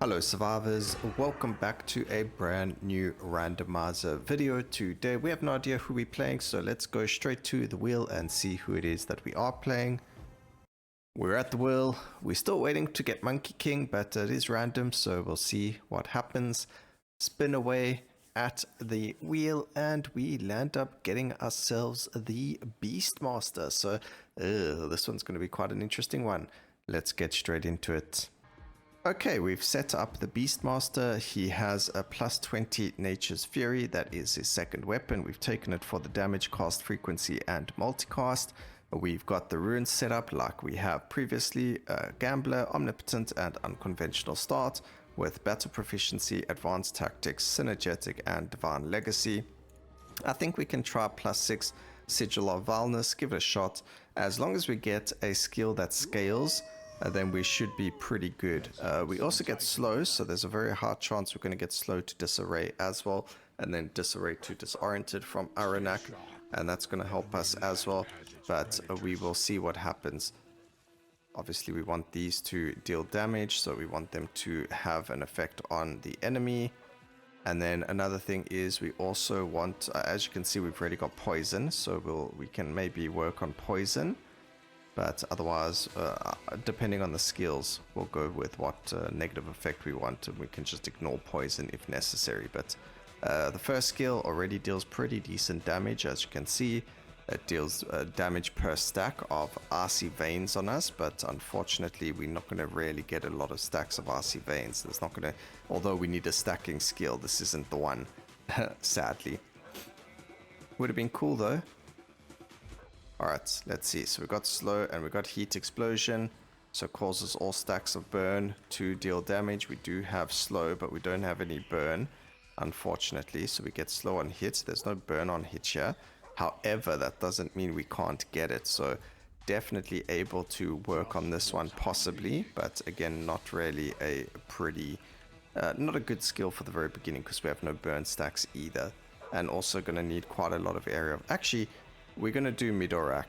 Hello survivors, welcome back to a brand new randomizer video. Today we have no idea who we're playing, so let's go straight to the wheel and see who it is that we are playing. We're at the wheel, we're still waiting to get Monkey King, but it is random, so we'll see what happens. Spin away at the wheel and we land up getting ourselves the Beastmaster. So this one's going to be quite an interesting one. Let's get straight into it. Okay, we've set up the Beastmaster. He has a plus 20 Nature's Fury. That is his second weapon. We've taken it for the damage, cast frequency, and multicast. We've got the runes set up like we have previously. Gambler, Omnipotent, and Unconventional Start with Battle Proficiency, Advanced Tactics, Synergetic, and Divine Legacy. I think we can try plus 6 Sigil of Vileness, give it a shot. As long as we get a skill that scales, then we should be pretty good. We also get slow, so there's a very high chance we're going to get slow to disarray as well, and then disarray to disoriented from Aranak, and that's going to help us as well, but we will see what happens. Obviously we want these to deal damage, so we want them to have an effect on the enemy. And then another thing is we also want, as you can see, we've already got poison, so we can maybe work on poison. But otherwise, depending on the skills, we'll go with what negative effect we want, and we can just ignore poison if necessary. But the first skill already deals pretty decent damage, as you can see. It deals damage per stack of RC veins on us, but unfortunately we're not going to really get a lot of stacks of RC veins. There's not going to, although we need a stacking skill, this isn't the one, sadly. Would have been cool though. Alright, let's see. So we got slow and we got heat explosion. So it causes all stacks of burn to deal damage. We do have slow, but we don't have any burn, unfortunately. So we get slow on hits. There's no burn on hits here. However, that doesn't mean we can't get it. So definitely able to work on this one possibly. But again, not really a pretty, not a good skill for the very beginning because we have no burn stacks either. And also going to need quite a lot of area. Actually, we're going to do Midorak,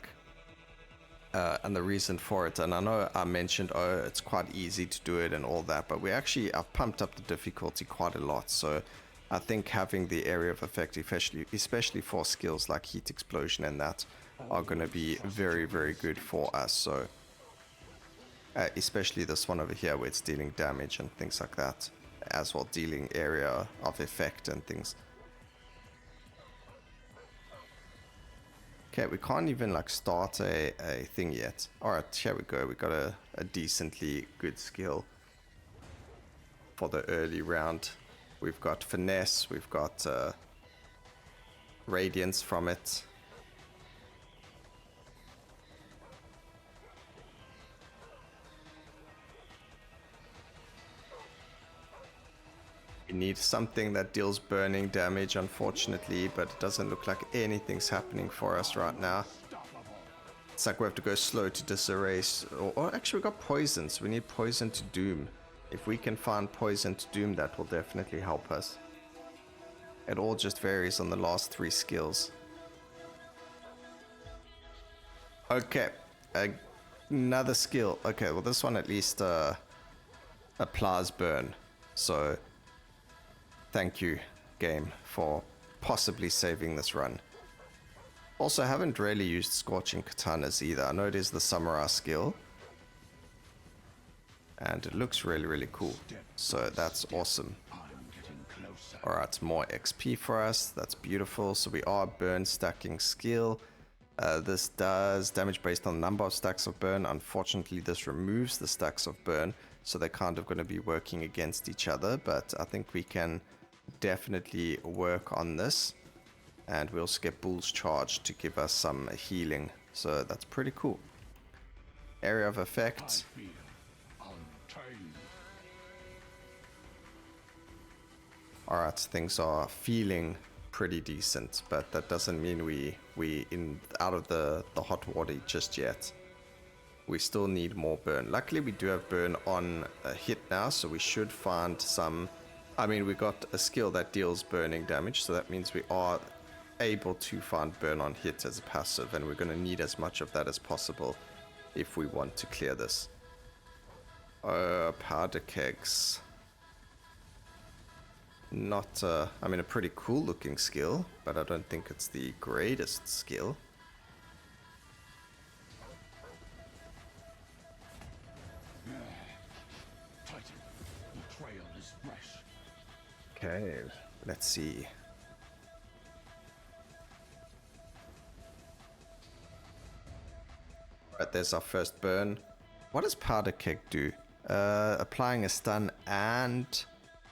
and the reason for it, and I know I mentioned, oh, it's quite easy to do it and all that, but I've pumped up the difficulty quite a lot, so I think having the area of effect, especially for skills like heat explosion and that, are going to be very, very good for us, so especially this one over here where it's dealing damage and things like that, as well dealing area of effect and things. Okay, we can't even like start a thing yet. Alright, here we go. We got a decently good skill for the early round. We've got Finesse, we've got Radiance from it. We need something that deals burning damage, unfortunately, but it doesn't look like anything's happening for us right now. It's like we have to go slow to disarray. Or actually, we got poison, so we need poison to doom. If we can find poison to doom, that will definitely help us. It all just varies on the last 3 skills. Okay, another skill. Okay, well this one at least applies burn, so thank you, game, for possibly saving this run. Also, I haven't really used Scorching Katanas either. I know it is the Samurai skill, and it looks really, really cool. So that's awesome. Alright, more XP for us. That's beautiful. So we are burn stacking skill. This does damage based on the number of stacks of burn. Unfortunately, this removes the stacks of burn, so they're kind of going to be working against each other, but I think we can definitely work on this, and we'll skip Bull's Charge to give us some healing, so that's pretty cool. Area of effect. Alright, things are feeling pretty decent, but that doesn't mean we out of the hot water just yet. We still need more burn. Luckily we do have burn on a hit now, so we should find some. I mean, we got a skill that deals burning damage, so that means we are able to find burn on hit as a passive, and we're going to need as much of that as possible if we want to clear this. Powder kegs. Not, I mean, a pretty cool looking skill, but I don't think it's the greatest skill. Titan, the trail is fresh. Okay, let's see. Right, there's our first burn. What does Powder Keg do? Applying a stun and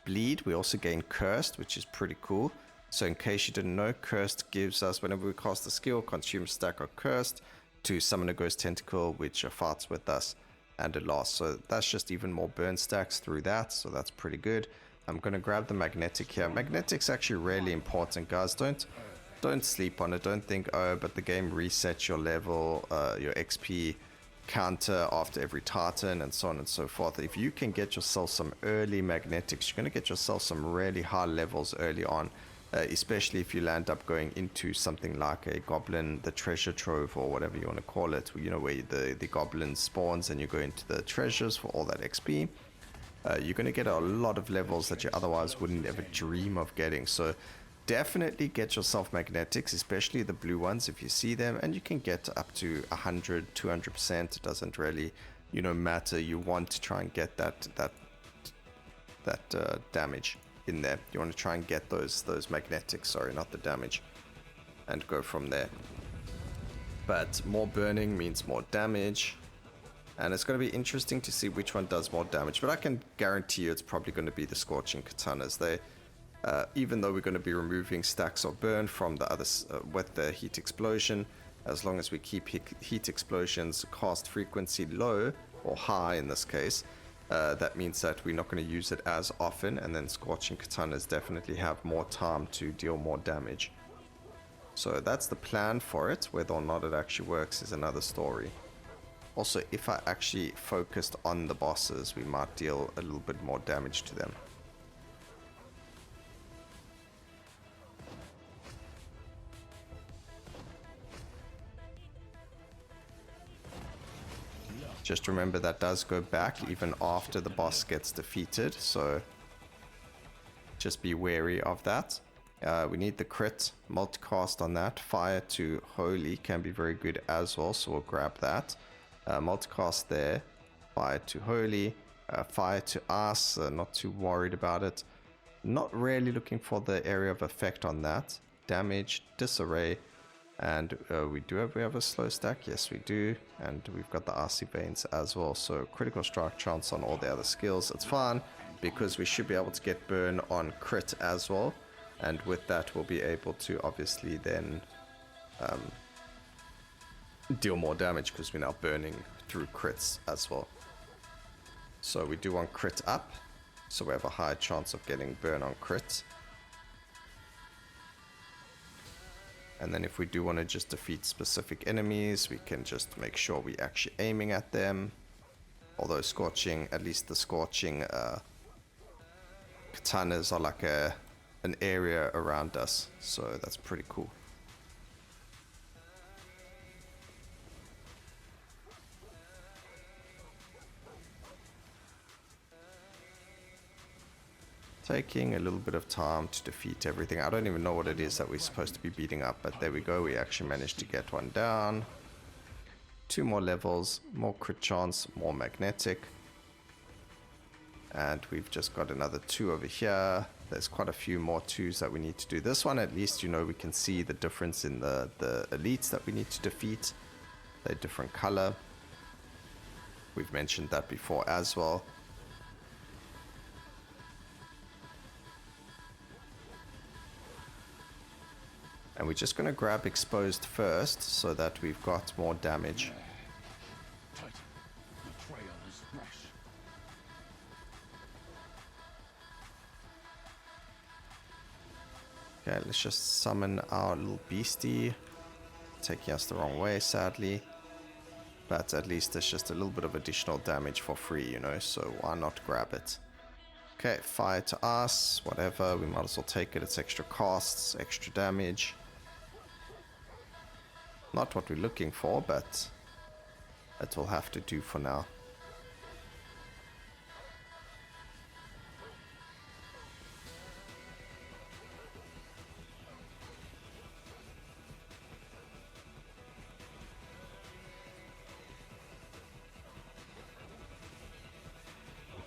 bleed. We also gain Cursed, which is pretty cool. So in case you didn't know, Cursed gives us, whenever we cast a skill, consume a stack of Cursed to summon a Ghost Tentacle, which fights with us, and a loss. So that's just even more burn stacks through that, so that's pretty good. I'm going to grab the Magnetic here. Magnetic's actually really important, guys. Don't sleep on it. Don't think, oh, but the game resets your level, your XP counter after every Titan, and so on and so forth. If you can get yourself some early Magnetics, you're going to get yourself some really high levels early on, especially if you land up going into something like a Goblin, the Treasure Trove, or whatever you want to call it, you know, where the Goblin spawns and you go into the treasures for all that XP. You're going to get a lot of levels that you otherwise wouldn't ever dream of getting. So definitely get yourself Magnetics, especially the blue ones if you see them, and you can get up to 100, 200%. It doesn't really, you know, matter. You want to try and get that damage in there. You want to try and get those Magnetics, sorry, not the damage, and go from there. But more burning means more damage. And it's going to be interesting to see which one does more damage. But I can guarantee you it's probably going to be the Scorching Katanas. They, even though we're going to be removing stacks of burn from the others with the Heat Explosion, as long as we keep Heat Explosions cast frequency low, or high in this case, that means that we're not going to use it as often. And then Scorching Katanas definitely have more time to deal more damage. So that's the plan for it. Whether or not it actually works is another story. Also, if I actually focused on the bosses, we might deal a little bit more damage to them. Just remember that does go back even after the boss gets defeated, so just be wary of that. We need the crit, multicast on that. Fire to Holy can be very good as well, so we'll grab that. Multicast there, fire to Holy, fire to Ice, not too worried about it. Not really looking for the area of effect on that. Damage, Disarray, and we have a slow stack, yes we do, and we've got the Icy Veins as well, so critical strike chance on all the other skills. It's fine, because we should be able to get burn on crit as well, and with that we'll be able to obviously then deal more damage because we're now burning through crits as well. So we do want crit up, so we have a higher chance of getting burn on crit. And then if we do want to just defeat specific enemies, we can just make sure we're actually aiming at them. Although Scorching, at least the Scorching Katanas are like an area around us, so that's pretty cool. Taking a little bit of time to defeat everything. I don't even know what it is that we're supposed to be beating up, but there we go. We actually managed to get one down. 2 more levels, more crit chance, more magnetic. And we've just got another 2 over here. There's quite a few more 2s that we need to do. This one, at least, you know, we can see the difference in the elites that we need to defeat. They're different color. We've mentioned that before as well. And we're just going to grab exposed first so that we've got more damage. Titan, the trail is fresh. Okay, let's just summon our little beastie. Taking us the wrong way, sadly. But at least there's just a little bit of additional damage for free, you know, so why not grab it? Okay, fire to us, whatever, we might as well take it. It's extra costs, extra damage. Not what we're looking for, but it will have to do for now.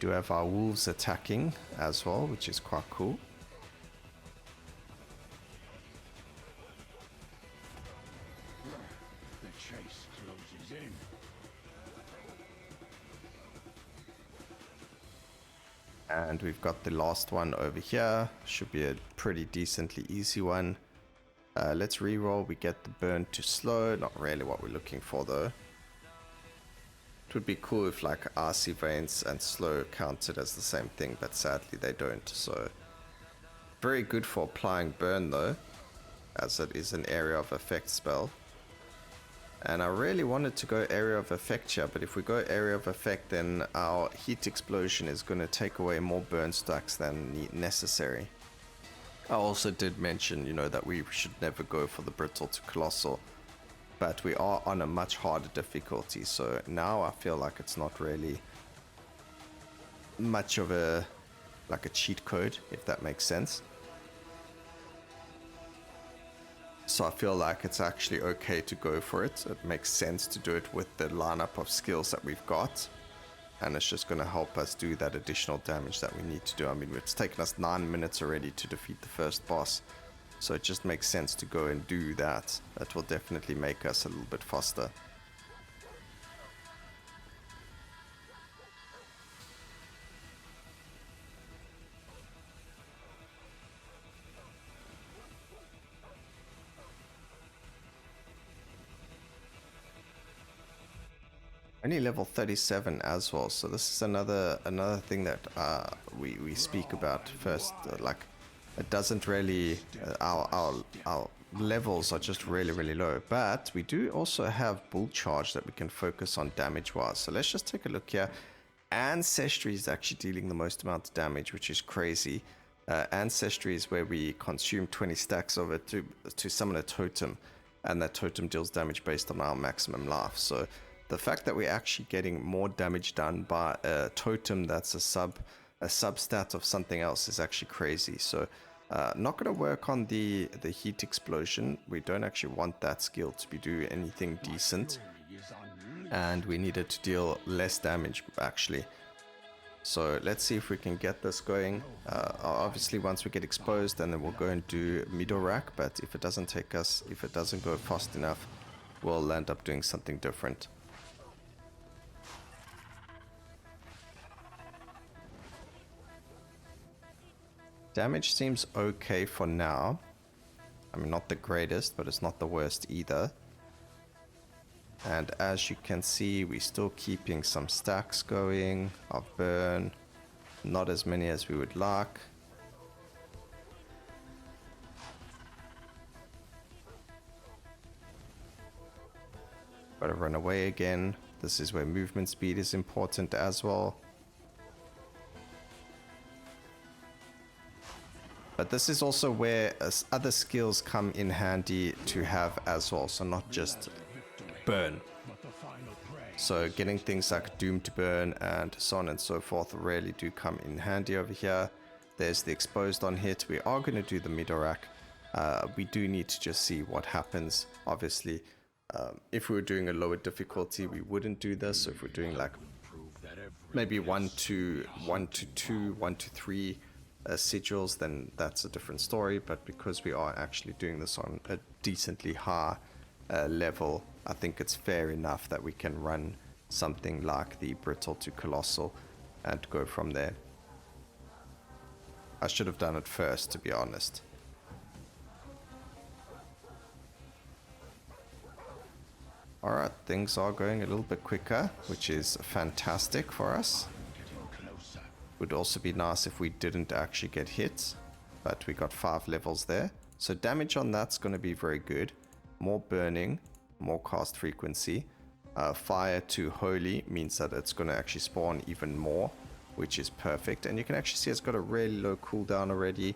do have our wolves attacking as well, which is quite cool. The chase closes in. And we've got the last one over here. Should be a pretty decently easy one. Let's reroll. We get the burn to slow. Not really what we're looking for though. It would be cool if like RC Veins and slow counted as the same thing, but sadly they don't. So very good for applying burn though, as it is an area of effect spell. And I really wanted to go area of effect here, but if we go area of effect, then our heat explosion is going to take away more burn stacks than necessary. I also did mention, you know, that we should never go for the brittle to colossal, but we are on a much harder difficulty, so now I feel like it's not really much of a like a cheat code, if that makes sense. So I feel like it's actually okay to go for it. It makes sense to do it with the lineup of skills that we've got. And it's just going to help us do that additional damage that we need to do. I mean, it's taken us 9 minutes already to defeat the first boss. So it just makes sense to go and do that. That will definitely make us a little bit faster. Only level 37 as well, so this is another thing that we speak about first. Like, it doesn't really our levels are just really low, but we do also have bull charge that we can focus on damage wise. So let's just take a look here. Ancestry is actually dealing the most amount of damage, which is crazy. Ancestry is where we consume 20 stacks of it to summon a totem, and that totem deals damage based on our maximum life. So the fact that we're actually getting more damage done by a totem that's a substat of something else is actually crazy. So not going to work on the heat explosion. We don't actually want that skill to be doing anything decent, and we needed to deal less damage actually. So let's see if we can get this going. Obviously once we get exposed, then we'll go and do middle rack, but if it doesn't go fast enough, we'll end up doing something different. Damage seems okay for now. I mean, not the greatest, but it's not the worst either. And as you can see, we're still keeping some stacks going of burn. Not as many as we would like. Gotta run away again. This is where movement speed is important as well. But this is also where other skills come in handy to have as well, so not just burn. So getting things like doom to burn and so on and so forth really do come in handy over here. There's the exposed on hit. We are going to do the middle rack. We do need to just see what happens. Obviously, if we were doing a lower difficulty, we wouldn't do this. So if we're doing like maybe 1 to 2, 1 to 3 sigils, then that's a different story. But because we are actually doing this on a decently high level, I think it's fair enough that we can run something like the brittle to colossal and go from there. I should have done it first, to be honest. Alright, things are going a little bit quicker, which is fantastic for us. Would also be nice if we didn't actually get hit, but we got 5 levels there. So damage on that's going to be very good. More burning, more cast frequency. Fire to holy means that it's going to actually spawn even more, which is perfect. And you can actually see it's got a really low cooldown already.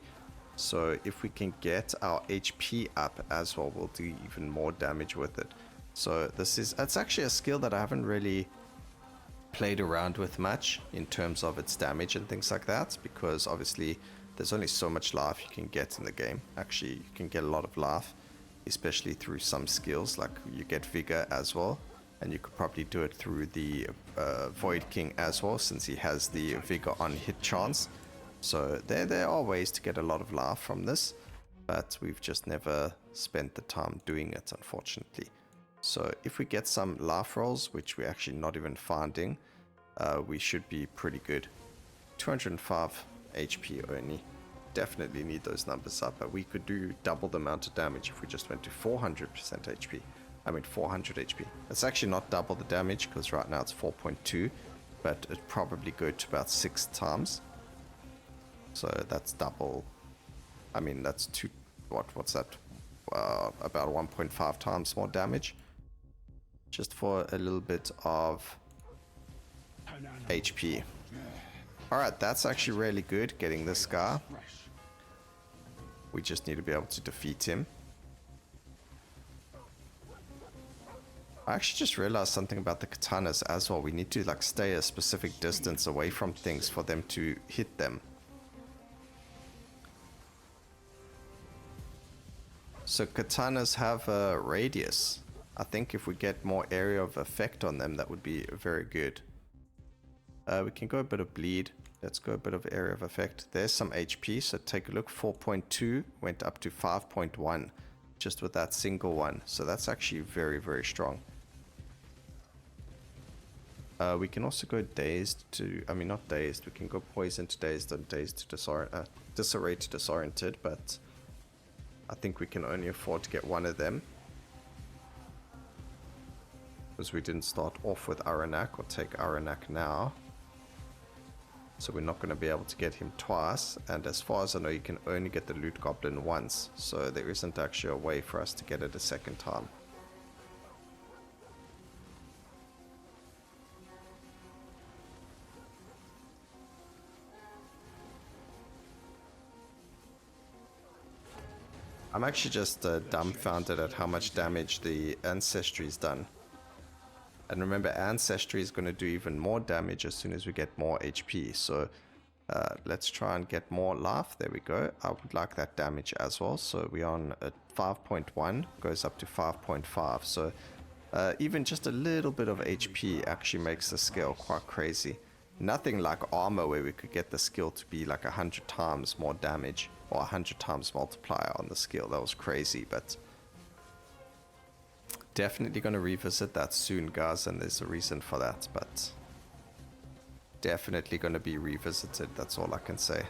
So if we can get our HP up as well, we'll do even more damage with it. So it's actually a skill that I haven't really played around with much in terms of its damage and things like that, because obviously there's only so much life you can get in the game. Actually, you can get a lot of life, especially through some skills, like you get vigor as well. And you could probably do it through the Void King as well, since he has the Vigor on hit chance. So there are ways to get a lot of life from this, but we've just never spent the time doing it, unfortunately. So if we get some life rolls, which we're actually not even finding, we should be pretty good. 205 HP only. Definitely need those numbers up, but we could do double the amount of damage if we just went to 400% HP. I mean 400 HP. It's actually not double the damage because right now it's 4.2, but it'd probably go to about 6 times. So that's double. I mean that's what's that? About 1.5 times more damage. Just for a little bit of HP. Alright, that's actually really good, getting this guy. We just need to be able to defeat him. I actually just realized something about the Katanas as well. We need to like stay a specific distance away from things for them to hit them. So Katanas have a radius. I think if we get more area of effect on them, that would be very good. We can go a bit of bleed. Let's go a bit of area of effect. There's some HP, so take a look. 4.2 went up to 5.1 just with that single one. So that's actually very, very strong. We can also go dazed to, I mean not dazed, we can go poison to dazed and dazed to disarray to disoriented, but I think we can only afford to get one of them. Because we didn't start off with Aranak or take Aranak now. So we're not going to be able to get him twice, and as far as I know you can only get the loot goblin once, so there isn't actually a way for us to get it a second time. I'm actually just dumbfounded at how much damage the Ancestry's done. And remember, Ancestry is going to do even more damage as soon as we get more HP. So let's try and get more life. There we go. I would like that damage as well. So we're on 5.1, goes up to 5.5. So even just a little bit of HP actually makes the skill quite crazy. Nothing like armor where we could get the skill to be like 100 times more damage or 100 times multiplier on the skill. That was crazy, but definitely going to revisit that soon, guys, and there's a reason for that, but definitely going to be revisited. That's all I can say.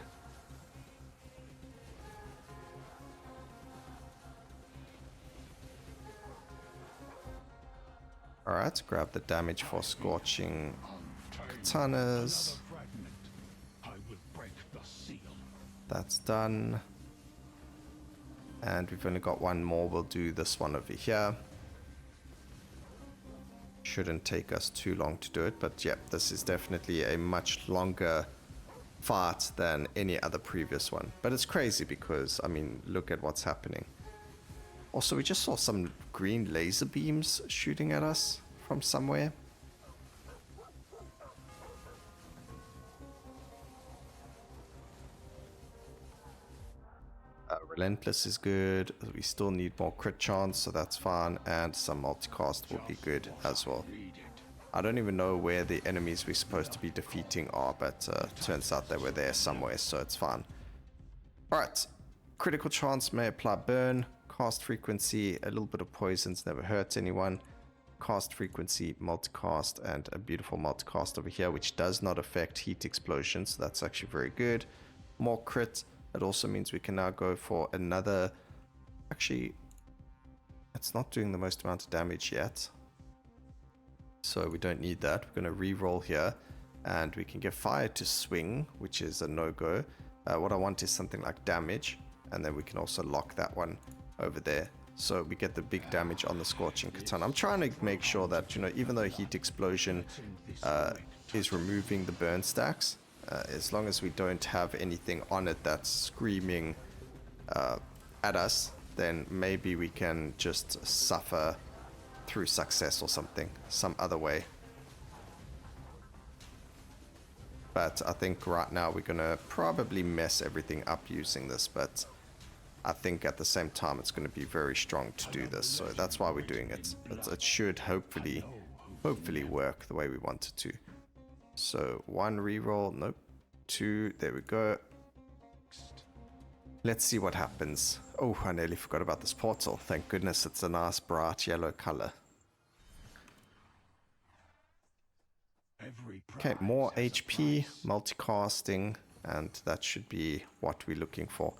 Alright, grab the damage for Scorching Katanas. That's done. And we've only got one more. We'll do this one over here. Shouldn't take us too long to do it, but yeah, this is definitely a much longer fight than any other previous one. But it's crazy because, I mean, look at what's happening. Also, we just saw some green laser beams shooting at us from somewhere. Relentless is good. We still need more crit chance, so that's fine. And some multicast will be good as well. I don't even know where the enemies we're supposed to be defeating are, but turns out they were there somewhere, so it's fine. Alright. Critical chance may apply burn. Cast frequency, a little bit of poisons never hurts anyone. Cast frequency, multicast, and a beautiful multicast over here, which does not affect heat explosions, so that's actually very good. More crit. It also means we can now go for another... Actually, it's not doing the most amount of damage yet. So we don't need that. We're going to re-roll here. And we can get fire to swing, which is a no-go. What I want is something like damage. And then we can also lock that one over there. So we get the big damage on the Scorching Katana. I'm trying to make sure that, you know, even though Heat Explosion is removing the burn stacks, as long as we don't have anything on it that's screaming at us, then maybe we can just suffer through success or something, some other way. But I think right now we're going to probably mess everything up using this, but I think at the same time it's going to be very strong to do this, so that's why we're doing it. It should hopefully hopefully work the way we want it to. So 1 reroll, nope. 2, there we go. Let's see what happens. Oh, I nearly forgot about this portal. Thank goodness it's a nice bright yellow color. Okay, more HP, multicasting, and that should be what we're looking for.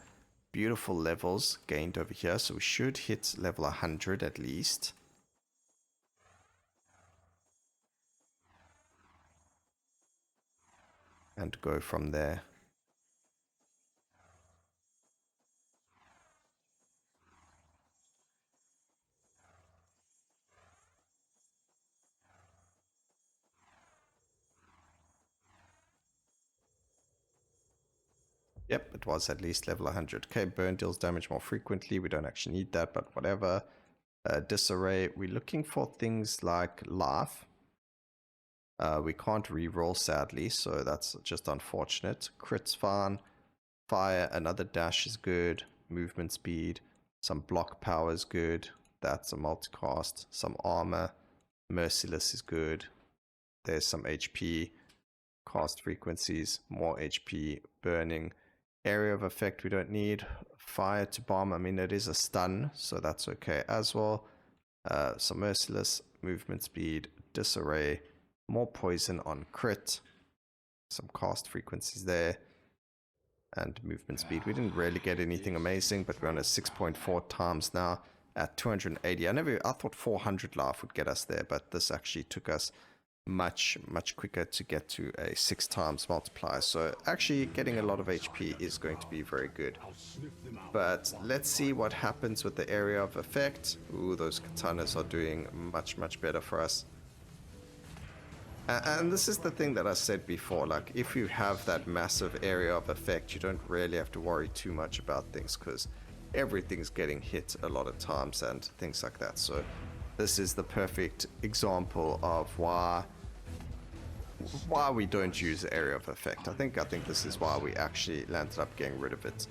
Beautiful levels gained over here, so we should hit level 100 at least. And go from there. Yep, it was at least level 100. Okay, burn deals damage more frequently. We don't actually need that, but whatever. Disarray, we're looking for things like life. We can't reroll, sadly, so that's just unfortunate. Crit's fine. Fire, another dash is good. Movement speed. Some block power is good. That's a multicast. Some armor. Merciless is good. There's some HP. Cast frequencies. More HP. Burning. Area of effect we don't need. Fire to bomb, I mean it is a stun, so that's okay as well. Some merciless, movement speed, disarray, more poison on crit, some cast frequencies there, and movement speed. We didn't really get anything amazing, but we're on a 6.4 times now at 280. I thought 400 life would get us there, but this actually took us much quicker to get to a 6 times multiplier. So actually getting a lot of HP is going to be very good. But let's see what happens with the area of effect. Ooh, those katanas are doing much better for us. And this is the thing that I said before, like if you have that massive area of effect, you don't really have to worry too much about things because everything's getting hit a lot of times and things like that. So this is the perfect example of why we don't use the area of effect. I think this is why we actually landed up getting rid of it,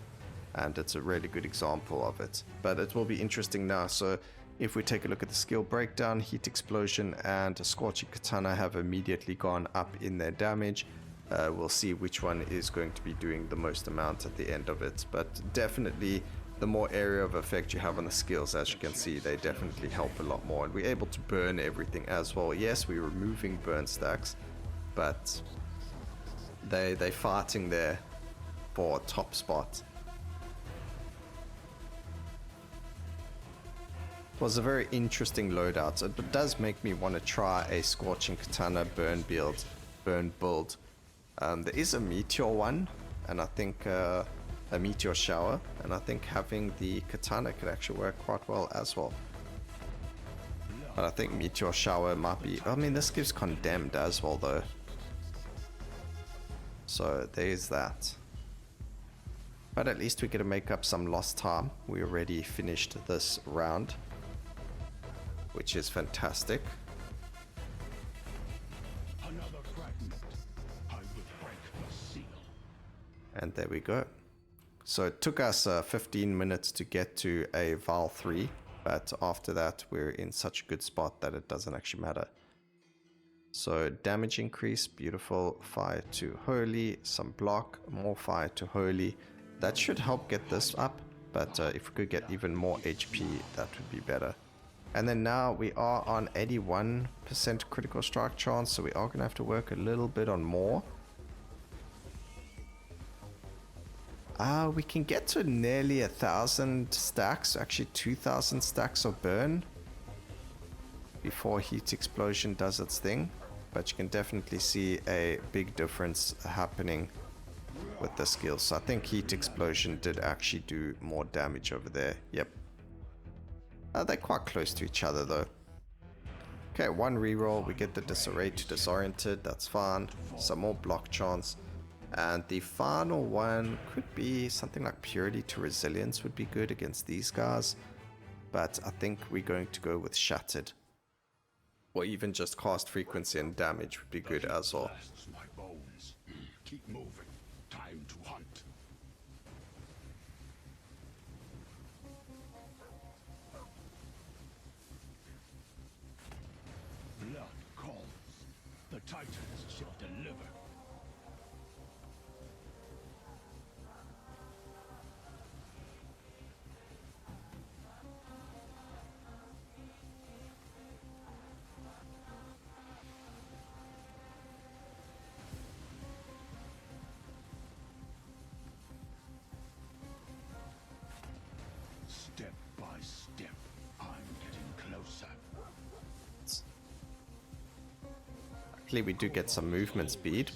and it's a really good example of it. But it will be interesting now. So if we take a look at the skill breakdown, Heat Explosion and Scorching Katana have immediately gone up in their damage. We'll see which one is going to be doing the most amount at the end of it, but definitely the more area of effect you have on the skills, as you can see, they definitely help a lot more. And we're able to burn everything as well. Yes, we're removing burn stacks, but they're fighting there for top spot. It was a very interesting loadout. It does make me want to try a Scorching Katana burn build. There is a Meteor one, and I think a Meteor Shower, and I think having the Katana could actually work quite well as well. But I think Meteor Shower might be... I mean, this gives Condemned as well, though. So there's that. But at least we get to make up some lost time. We already finished this round, which is fantastic. Another fragment. I will break the seal. And there we go. So it took us 15 minutes to get to a Val 3, but after that we're in such a good spot that it doesn't actually matter. So damage increase, beautiful. Fire to Holy, some block, more fire to Holy. That should help get this up, but if we could get even more HP, that would be better. And then now we are on 81% critical strike chance, so we are going to have to work a little bit on more. We can get to nearly 1,000 stacks, actually 2,000 stacks of burn before Heat Explosion does its thing. But you can definitely see a big difference happening with the skills. So I think Heat Explosion did actually do more damage over there. Yep. They're quite close to each other though. Okay, one reroll. We get the Disarray to Disoriented. That's fine. Some more block chance. And the final one could be something like Purity to Resilience would be good against these guys. But I think we're going to go with Shattered. Or even just cast frequency and damage would be good as well. My bones. Keep moving. Time to hunt. Blood calls. luckily we do get some movement speed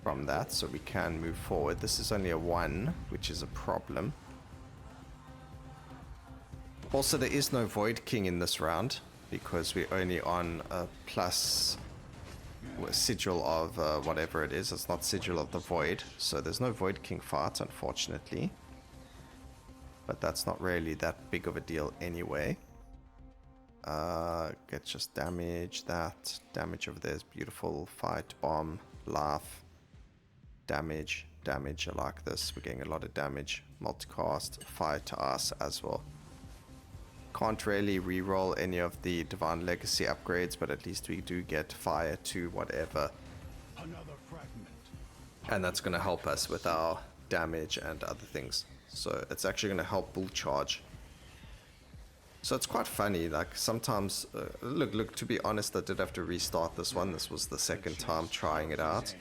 from that, so we can move forward. This is only a 1, which is a problem. Also, there is no Void King in this round because we're only on a plus Sigil of whatever it is. It's not Sigil of the Void, so there's no Void King fight, unfortunately. But that's not really that big of a deal anyway. Get just damage. That damage over there is beautiful. Fight, bomb, laugh, damage, damage. I like this. We're getting a lot of damage. Multicast, fire to us as well. Can't really re-roll any of the Divine Legacy upgrades, but at least we do get fire to whatever. Another fragment. And that's going to help us with our damage and other things. So it's actually going to help bull charge. So it's quite funny, like sometimes, look, to be honest, I did have to restart this one. This was the second time trying it out.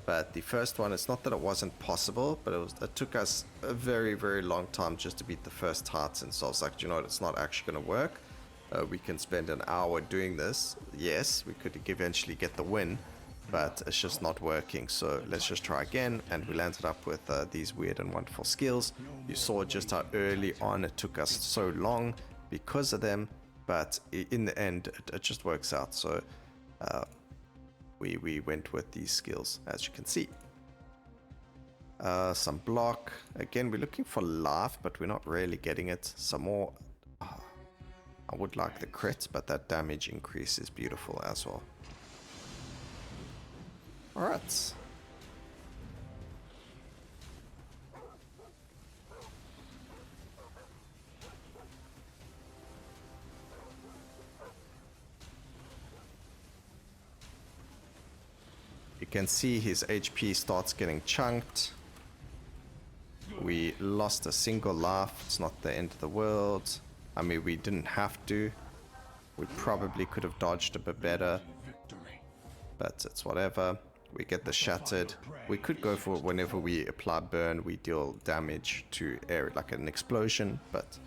But the first one, it's not that it wasn't possible, but it took us a very, very long time just to beat the first Titan. So I was like, you know what, it's not actually going to work. We can spend an hour doing this. Yes, we could eventually get the win, but it's just not working. So let's just try again. And we landed up with these weird and wonderful skills. You saw just how early on it took us so long because of them, but in the end, it just works out. So we went with these skills, as you can see. Some block. Again, we're looking for life, but we're not really getting it. Some more. I would like the crit, but that damage increase is beautiful as well. Alright. You can see his HP starts getting chunked. We lost a single life. It's not the end of the world. I mean, we didn't have to. We probably could have dodged a bit better. But it's whatever. We get the shattered. We could go for whenever we apply burn, we deal damage to area like an explosion. But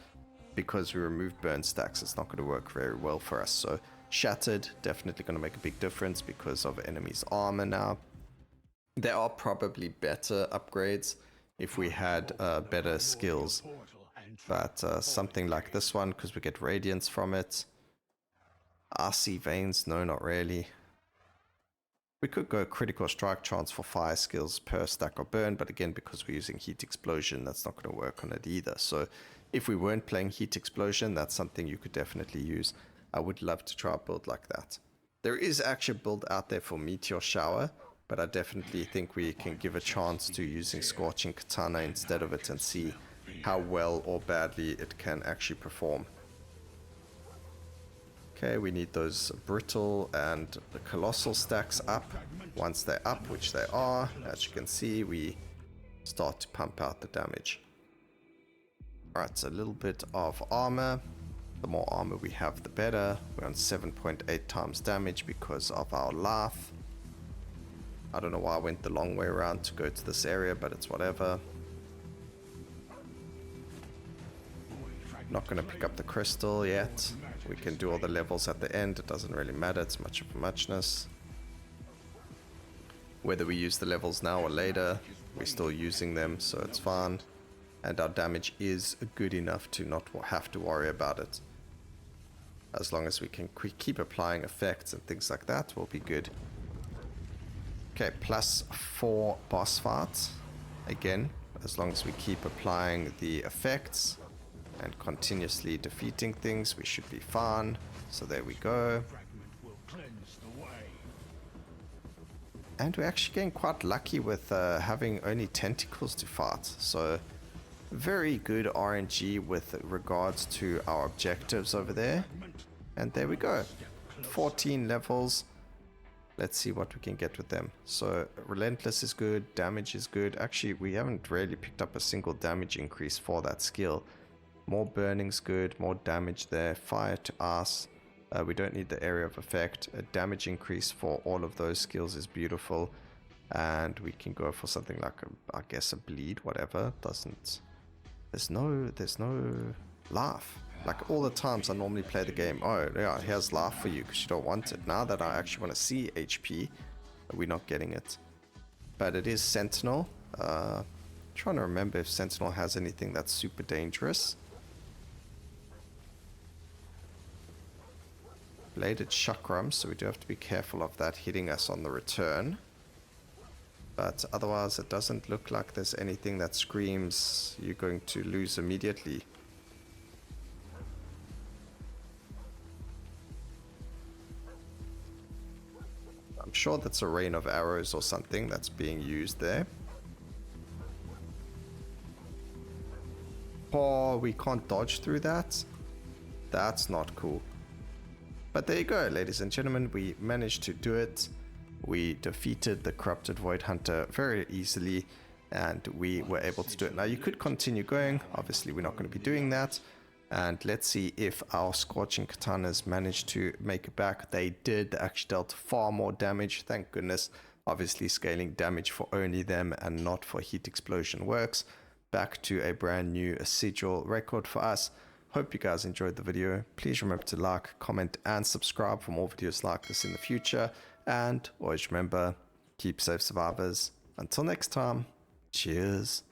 because we remove burn stacks, it's not going to work very well for us. So shattered, definitely going to make a big difference because of enemy's armor now. There are probably better upgrades if we had better skills. But something like this one, because we get radiance from it. RC veins, no, not really. We could go critical strike chance for fire skills per stack or burn, but again, because we're using heat explosion, that's not going to work on it either. So if we weren't playing heat explosion, that's something you could definitely use. I would love to try a build like that. There is actually a build out there for Meteor Shower, but I definitely think we can give a chance to using Scorching Katana instead of it and see how well or badly it can actually perform. Okay, we need those brittle and the colossal stacks up. Once they're up, which they are, as you can see, we start to pump out the damage. Alright, so a little bit of armor. The more armor we have, the better. We're on 7.8 times damage because of our laugh. I don't know why I went the long way around to go to this area, but it's whatever. Not going to pick up the crystal yet. We can do all the levels at the end. It doesn't really matter. It's much of a muchness. Whether we use the levels now or later, we're still using them, so it's fine. And our damage is good enough to not have to worry about it. As long as we can keep applying effects and things like that, we'll be good. Okay, +4 boss fights. Again, as long as we keep applying the effects and continuously defeating things, we should be fine. So there we go. And we're actually getting quite lucky with having only tentacles to fight. So very good RNG with regards to our objectives over there. And there we go. 14 levels. Let's see what we can get with them. So Relentless is good, damage is good. Actually, we haven't really picked up a single damage increase for that skill. More burning's good, more damage there. Fire to us. We don't need the area of effect. A damage increase for all of those skills is beautiful. And we can go for something like, I guess, a bleed, whatever. Doesn't... There's no laugh. Like all the times I normally play the game, oh yeah, here's laugh for you because you don't want it. Now that I actually want to see HP, we're not getting it. But it is Sentinel. Trying to remember if Sentinel has anything that's super dangerous. Bladed Chakram, so we do have to be careful of that hitting us on the return. But otherwise, it doesn't look like there's anything that screams you're going to lose immediately. I'm sure that's a rain of arrows or something that's being used there. Oh, we can't dodge through that? That's not cool. But there you go, ladies and gentlemen, we managed to do it. We defeated the Corrupted Void Hunter very easily, and we were able to do it. Now, you could continue going. Obviously, we're not going to be doing that. And let's see if our Scorching Katanas managed to make it back. They did. They actually dealt far more damage, thank goodness. Obviously, scaling damage for only them and not for heat explosion works. Back to a brand new Sigil record for us. Hope you guys enjoyed the video. Please remember to like, comment, and subscribe for more videos like this in the future. And always remember, keep safe, survivors. Until next time, cheers.